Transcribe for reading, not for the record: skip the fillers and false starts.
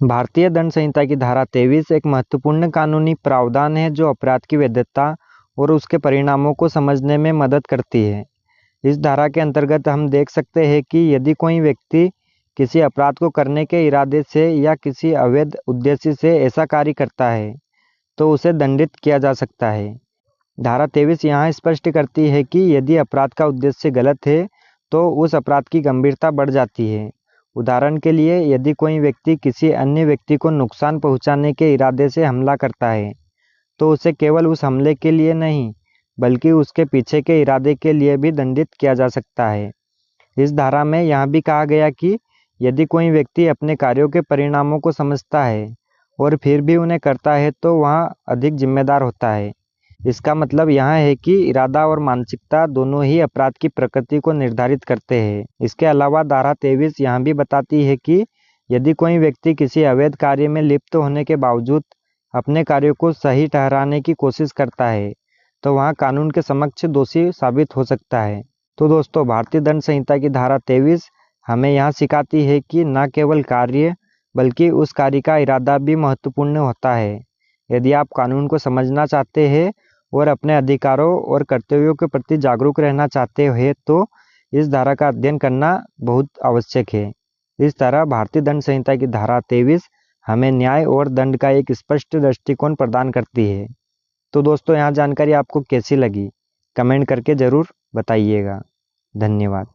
भारतीय दंड संहिता की धारा 23 एक महत्वपूर्ण कानूनी प्रावधान है जो अपराध की वैधता और उसके परिणामों को समझने में मदद करती है। इस धारा के अंतर्गत हम देख सकते हैं कि यदि कोई व्यक्ति किसी अपराध को करने के इरादे से या किसी अवैध उद्देश्य से ऐसा कार्य करता है तो उसे दंडित किया जा सकता है। धारा 23 यहाँ स्पष्ट करती है कि यदि अपराध का उद्देश्य गलत है तो उस अपराध की गंभीरता बढ़ जाती है। उदाहरण के लिए, यदि कोई व्यक्ति किसी अन्य व्यक्ति को नुकसान पहुंचाने के इरादे से हमला करता है तो उसे केवल उस हमले के लिए नहीं बल्कि उसके पीछे के इरादे के लिए भी दंडित किया जा सकता है। इस धारा में यह भी कहा गया कि यदि कोई व्यक्ति अपने कार्यों के परिणामों को समझता है और फिर भी उन्हें करता है तो वह अधिक जिम्मेदार होता है। इसका मतलब यह है कि इरादा और मानसिकता दोनों ही अपराध की प्रकृति को निर्धारित करते हैं। इसके अलावा धारा 23 यह भी बताती है कि यदि कोई व्यक्ति किसी अवैध कार्य में लिप्त होने के बावजूद अपने कार्यों को सही ठहराने की कोशिश करता है तो वह कानून के समक्ष दोषी साबित हो सकता है। तो दोस्तों, भारतीय दंड संहिता की धारा 23 हमें यह सिखाती है कि न केवल कार्य बल्कि उस कार्य का इरादा भी महत्वपूर्ण होता है। यदि आप कानून को समझना चाहते हैं और अपने अधिकारों और कर्तव्यों के प्रति जागरूक रहना चाहते हैं तो इस धारा का अध्ययन करना बहुत आवश्यक है। इस तरह भारतीय दंड संहिता की धारा 23 हमें न्याय और दंड का एक स्पष्ट दृष्टिकोण प्रदान करती है। तो दोस्तों, यह जानकारी आपको कैसी लगी कमेंट करके ज़रूर बताइएगा। धन्यवाद।